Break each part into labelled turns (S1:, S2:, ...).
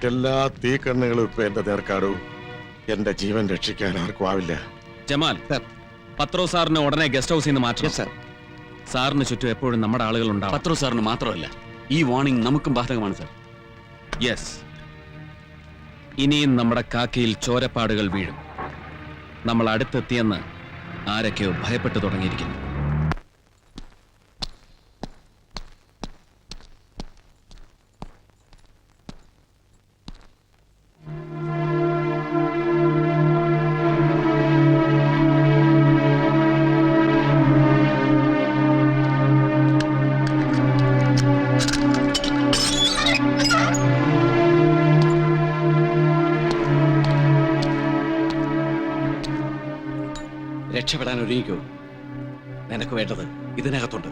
S1: മറ്റെല്ലാ തീക്കണ്ണുകളും ഇപ്പൊ എന്റെ നേർക്കാടൂ. എന്റെ ജീവൻ രക്ഷിക്കാൻ ആർക്കും ആവില്ല.
S2: ജമാൽ സർ, പത്രോ സാറിന് ഉടനെ ഗസ്റ്റ് ഹൗസിൽ നിന്ന് മാറ്റണം
S3: സർ.
S2: സാറിന് ചുറ്റും എപ്പോഴും നമ്മുടെ ആളുകൾ ഉണ്ടാവും.
S3: പത്രോ സാറിന് മാത്രമല്ല, ഈ വാർണിംഗ് നമുക്കും ബാധകമാണ് സർ.
S2: യെസ്, ഇനിയും നമ്മുടെ കാക്കയിൽ ചോരപ്പാടുകൾ വീഴും. നമ്മൾ അടുത്തെത്തിയെന്ന് ആരൊക്കെയോ ഭയപ്പെട്ടു തുടങ്ങിയിരിക്കുന്നു.
S3: രക്ഷപ്പെടാൻ ഒരുങ്ങിക്കോ. നിനക്ക് വേണ്ടത് ഇതിനകത്തുണ്ട്.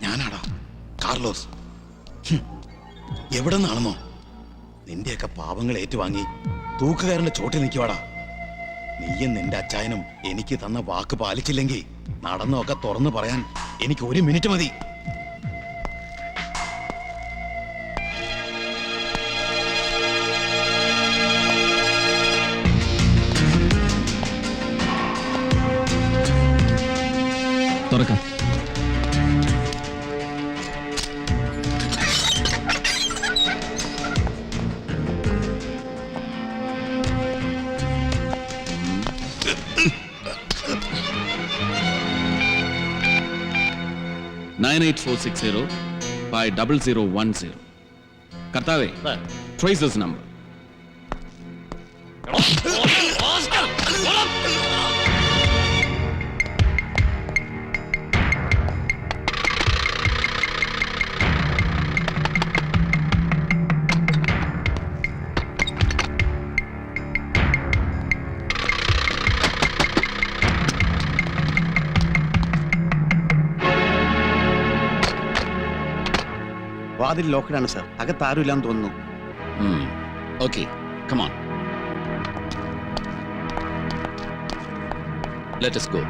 S3: ഞാനാടാ കാർലോസ്. എവിടെ നിന്നാണെന്നോ നിന്റെയൊക്കെ പാവങ്ങൾ ഏറ്റുവാങ്ങി തൂക്കുകാരന്റെ ചോട്ടിൽ നിൽക്കുവാടാ. നീയും നിന്റെ അച്ചായനും എനിക്ക് തന്ന വാക്ക് പാലിച്ചില്ലെങ്കിൽ നടന്നൊക്കെ തുറന്നു പറയാൻ എനിക്ക് 1 മിനിറ്റ് മതി.
S2: തുറക്കാം. (9846050010) കർത്താവേ, ട്രേസ് ദിസ് നമ്പർ.
S4: വാതിൽ ലോക്കഡാണ് സർ. അകത്താരുമില്ലാന്ന് തോന്നുന്നു.
S3: Okay, come on, let us go.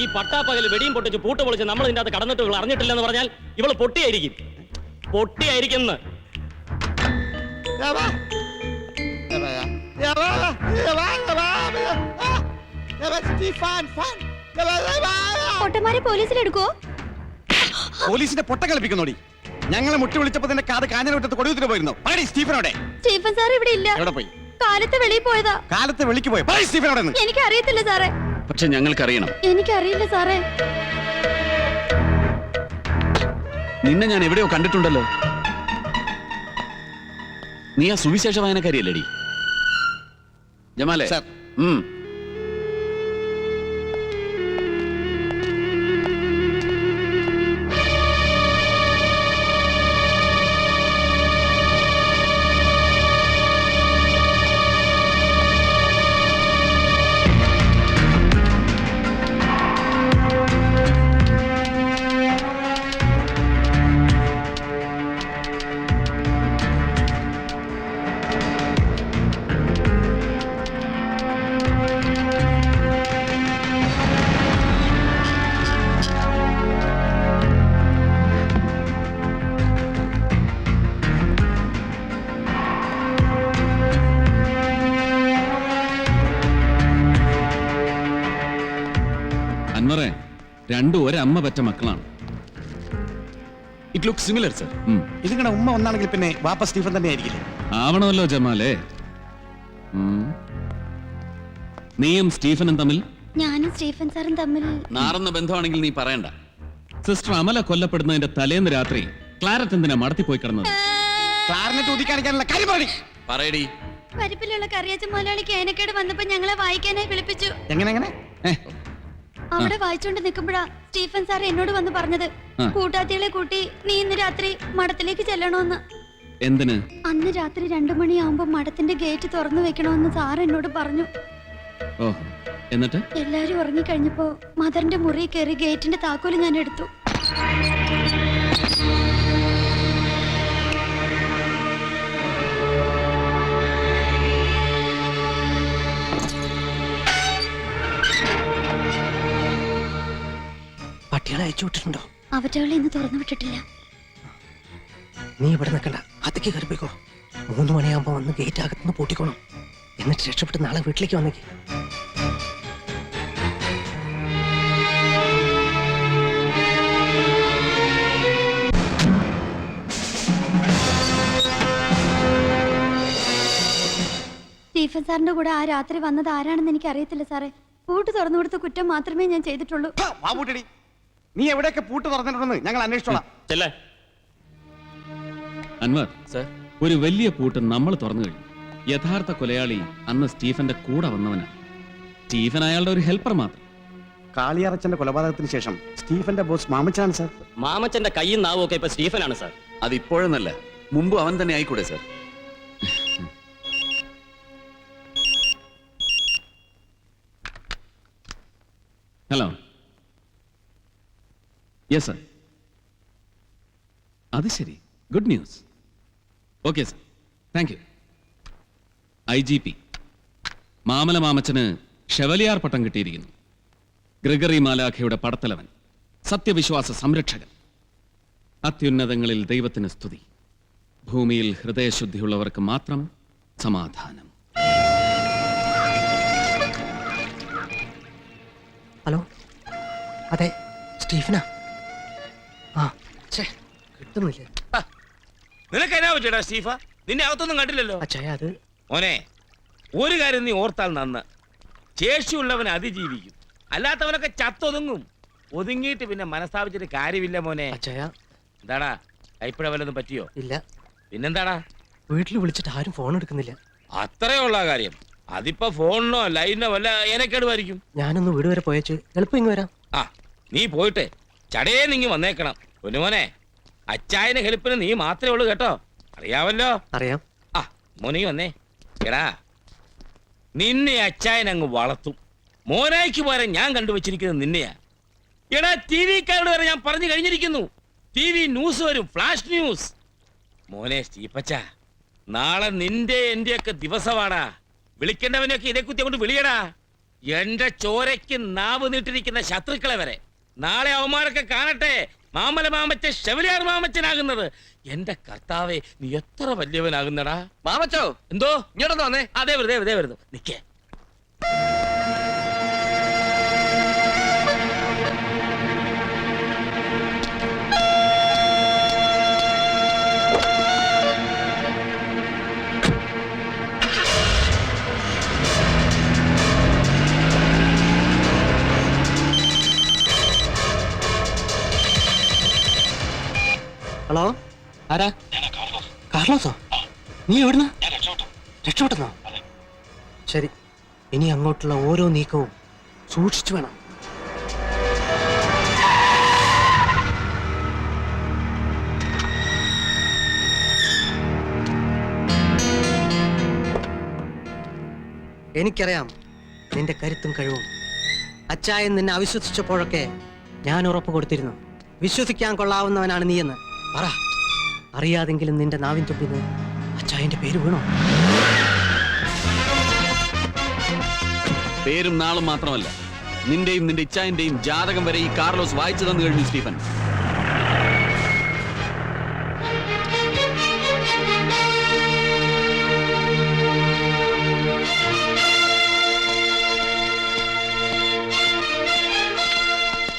S5: ഈ പട്ടാപ്പകൽ വെടിയും പൊട്ടിച്ച് പൂട്ട് പൊളിച്ച് നമ്മൾ ഇതിന്റെ അകത്ത് കടന്നിട്ട് അറിഞ്ഞിട്ടില്ലെന്ന് പറഞ്ഞാൽ ഇവള് പൊട്ടിയായിരിക്കും.
S4: പോലീസിന്റെ പൊട്ട കളിപ്പിക്കുന്നോടി. ഞങ്ങളെ മുട്ടി വിളിച്ചപ്പോ തന്നെ കാത് കാഞ്ഞിരവിട്ടത്ത് കൊടുത്തിട്ട് പോയിരുന്നു. സ്റ്റീഫനോടെ
S6: സ്റ്റീഫൻ സാർ ഇവിടെ ഇല്ല.
S4: എവിടെ പോയി?
S6: കാലത്ത് വെളിയിൽ പോയതാ.
S4: കാലത്ത് വെളിക്ക് പോയി. സ്റ്റീഫനോടെ
S6: എനിക്ക് അറിയത്തില്ല സാറേ.
S3: പക്ഷെ ഞങ്ങൾക്കറിയണം.
S6: എനിക്കറിയില്ല സാറേ.
S3: നിന്നെ ഞാൻ എവിടെയോ കണ്ടിട്ടുണ്ടല്ലോ. നീ ആ സുവിശേഷ വായനക്കാരിയല്ലേടി? ജമാലേ
S4: സർ.
S2: രണ്ടും ഒരമ്മ പറ്റ മക്കളാണ്.
S3: It look similar sir.
S4: ഇതിങ്ങനെ ഉമ്മ ഒന്നാണെങ്കിൽ പിന്നെ വാപ്പ സ്റ്റീഫൻ തന്നെ ആയിരിക്കില്ലേ?
S2: ആവണമല്ലോ ജമാലേ. നീയും സ്റ്റീഫനും തമ്മിൽ
S6: ഞാനും സ്റ്റീഫൻ സാറും തമ്മിൽ
S2: നാറുന്ന ബന്ധമാണെങ്കിൽ നീ പറയണ്ട. സിസ്റ്റർ അമല കൊല്ലപ്പെടുന്നതിന്റെ തലേന്ന് രാത്രി ക്ലാരറ്റ് എന്തിനാ മടത്തിപ്പോയി കിടന്നത്?
S4: ക്ലാരിനെറ്റ് ഊതിക്കാണിക്കാനുള്ള കാര്യം പറയടി.
S2: പറയടി.
S6: പരിപ്പിലുള്ള കറിയാച്ച മുതലാളിക്ക് ഏനക്കേട് വന്നപ്പോ ഞങ്ങളെ വായിക്കാനായി വിളിപ്പിച്ചു.
S4: എങ്ങനെ
S6: അവിടെ വായിച്ചോണ്ട് നിൽക്കുമ്പോഴാ സ്റ്റീഫൻ സാർ എന്നോട് വന്ന് പറഞ്ഞത് കൂട്ടാത്തികളെ കൂട്ടി നീ ഇന്ന് രാത്രി മഠത്തിലേക്ക് ചെല്ലണോന്ന്.
S2: എന്തിന്?
S6: അന്ന് രാത്രി 2 മണിയാവുമ്പോ മഠത്തിന്റെ ഗേറ്റ് തുറന്നു വെക്കണമെന്ന് സാർ എന്നോട് പറഞ്ഞു.
S2: ഓ, എന്നിട്ട്
S6: എല്ലാരും ഉറങ്ങിക്കഴിഞ്ഞപ്പോ മദറിന്റെ മുറി കയറി ഗേറ്റിന്റെ താക്കോല് ഞാൻ എടുത്തു.
S7: പട്ടികളെ അയച്ചു വിട്ടിട്ടുണ്ടോ?
S6: അവറ്റകളെ ഇന്ന് തുറന്നു വിട്ടിട്ടില്ല.
S7: നീ ഇവിടെ നിൽക്കണ്ട, അത്തേക്ക് കയറിപ്പോയിക്കോ. 3 മണിയാകുമ്പോ വന്ന് ഗേറ്റ് അകത്തുനിന്ന് പൂട്ടിക്കോണം. എന്നിട്ട് രക്ഷപ്പെട്ട് നാളെ വീട്ടിലേക്ക് വന്നേക്ക്.
S6: സ്റ്റീഫൻ സാറിന്റെ കൂടെ ആ രാത്രി വന്നത് ആരാണെന്ന് എനിക്ക് അറിയത്തില്ല സാറേ. പൂട്ട് തുറന്നു കൊടുത്ത കുറ്റം മാത്രമേ ഞാൻ ചെയ്തിട്ടുള്ളൂ.
S4: പൂട്ടടി. നീ എവിടെയൊക്കെ പൂട്ട് തുറന്നിട്ടുണ്ടെന്ന് ഞങ്ങൾ അന്വേഷിച്ചോളാം.
S5: ചെല്ലേ
S2: അൻവർ, ഒരു വലിയ പൂട്ട് നമ്മൾ തുറന്നു കഴിഞ്ഞു. യഥാർത്ഥ കൊലയാളി അന്ന് സ്റ്റീഫന്റെ കൂടെ വന്നവനാണ്. സ്റ്റീഫൻ അയാളുടെ ഒരു ഹെൽപ്പർ മാത്രം.
S4: കാളിയാറച്ചന്റെ കൊലപാതകത്തിന് ശേഷം സ്റ്റീഫന്റെ ബോസ് മാമച്ചാണ് സാർ.
S5: മാമച്ചന്റെ കൈയും നാവും ഒക്കെ ഇപ്പൊ സ്റ്റീഫനാണ് സാർ.
S2: അതിപ്പോഴെന്നല്ല, മുമ്പ് അവൻ തന്നെ ആയിക്കൂടെ സാർ? ഹലോ. Yes sir. അത് ശരി, good news. Okay sir, thank you. IGP Mamala മാമച്ചന് chevalier പട്ടം കിട്ടിയിരിക്കുന്നു. ഗ്രിഗറി മാലാഖയുടെ പടത്തലവൻ, സത്യവിശ്വാസ സംരക്ഷകൻ. അത്യുന്നതങ്ങളിൽ ദൈവത്തിന് സ്തുതി, ഭൂമിയിൽ ഹൃദയശുദ്ധിയുള്ളവർക്ക് മാത്രം സമാധാനം.
S7: ഹലോ, അതെ സ്റ്റീഫനാ. ആ കിട്ടുന്നില്ല.
S8: നിനക്ക് എന്നാ പറ്റിയടാ സ്റ്റീഫ? നിന്നെ അകത്തൊന്നും കണ്ടില്ലല്ലോ.
S7: അച്ഛായ അത്
S8: മോനെ, ഒരു കാര്യം നീ ഓർത്താൽ നന്ന്. ശേഷിയുള്ളവൻ അതിജീവിക്കും, അല്ലാത്തവനൊക്കെ ചത്തൊതുങ്ങും. ഒതുങ്ങിയിട്ട് പിന്നെ മനസ്താപിച്ചിട്ട് കാര്യമില്ല മോനെ.
S7: അച്ഛായ.
S8: എന്താടാ, കൈപ്പിഴ വല്ലതും പറ്റിയോ?
S7: ഇല്ല.
S8: പിന്നെന്താടാ?
S7: വീട്ടിൽ വിളിച്ചിട്ട് ആരും ഫോൺ എടുക്കുന്നില്ല.
S8: അത്രയുള്ള കാര്യം. അതിപ്പോ ഫോണിനോ ലൈനോ വല്ല ഏനക്കേടുമായിരിക്കും.
S7: ഞാനൊന്ന് വീട് വരെ പോയച്ചു, എളുപ്പം ഇങ്ങ് വരാം.
S8: ആ, നീ പോയിട്ട് ചടയെ നിങ്ങി വന്നേക്കണം. പൊന്നുമോനെ, അച്ചായന് ഹെൽപ്പിന് നീ മാത്രമേ ഉള്ളൂ കേട്ടോ, അറിയാവല്ലോ.
S7: അറിയാം.
S8: ആ, മോനെ വന്നേ. എടാ, നിന്നെ അച്ചായൻ അങ്ങ് വളർത്തും. മോനായിക്ക് പകരം ഞാൻ കണ്ടുവച്ചിരിക്കുന്നത് നിന്നെയാ. എടാ, TV കാരോട് വരെ ഞാൻ പറഞ്ഞു കഴിഞ്ഞിരിക്കുന്നു. TV ന്യൂസ് വരും, ഫ്ലാഷ് ന്യൂസ്. മോനെ സ്റ്റീപ്പച്ച, നാളെ നിന്റെ എന്റെയൊക്കെ ദിവസമാടാ. വിളിക്കേണ്ടവനെയൊക്കെ ഇതേ കുത്തി കൊണ്ട് വിളിയടാ. എന്റെ ചോരയ്ക്ക് നാവ് നീട്ടിരിക്കുന്ന ശത്രുക്കളെ വരെ നാളെ അവന്മാരൊക്കെ കാണട്ടെ മാമല മാമച്ച ഷെവലിയാർ മാമച്ചനാകുന്നത്. എന്റെ കർത്താവേ, നീ എത്ര വലിയവനാകുന്നടാ.
S5: മാമച്ചോ,
S8: എന്തോ
S5: ഇങ്ങോട്ടൊന്ന് വന്നേ.
S8: അതേ വരുന്നു നിക്കേ.
S7: ഹലോ, ആരാ? കാർലോസോ? നീ എവിടുന്ന? രക്ഷപ്പെട്ടെന്നോ? ശരി, ഇനി അങ്ങോട്ടുള്ള ഓരോ നീക്കവും സൂക്ഷിച്ചു വേണം. എനിക്കറിയാം നിന്റെ കരുത്തും കഴിവും. അച്ചായൻ നിന്നെ അവിശ്വസിച്ചപ്പോഴൊക്കെ ഞാൻ ഉറപ്പ് കൊടുത്തിരുന്നു, വിശ്വസിക്കാൻ കൊള്ളാവുന്നവനാണ് നീയെന്ന്. പറ, അറിയാതെങ്കിലും നിന്റെ നാവിൻ തുമ്പിന്ന് അച്ചായന്റെ പേര് വീണോ?
S2: പേരും നാളും മാത്രമല്ല, നിന്റെയും നിന്റെ ഇച്ചായന്റെയും ജാതകം വരെ ഈ കാർലോസ് വായിച്ചു തന്നു കഴിഞ്ഞു സ്റ്റീഫൻ.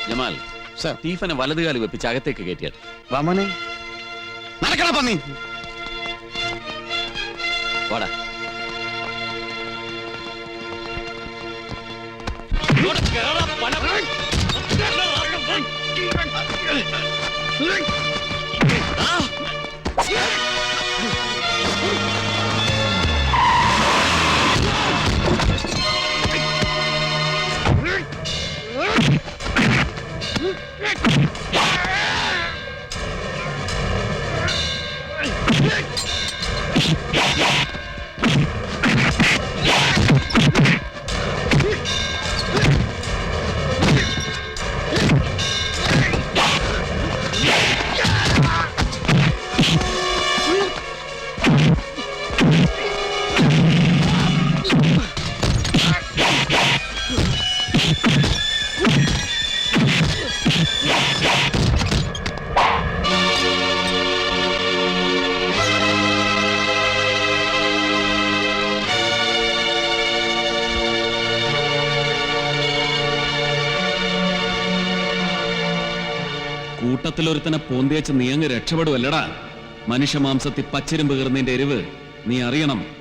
S2: ജമാൽ,
S4: സർ.
S2: സ്റ്റീഫനെ വലതുകാലി വെപ്പിച്ച് അകത്തേക്ക് കയറ്റിയാൽ
S4: വാമോനെ നടക്കണ പന്നി.
S2: വാടാ. കൂട്ടത്തിലൊരുത്തനെ പോന്തേച്ച് നീ അങ്ങ് രക്ഷപ്പെടുവല്ലടാ. മനുഷ്യമാംസത്തിൽ പച്ചരിമ്പ് കീറുന്നതിന്റെ എരിവ് നീ അറിയണം.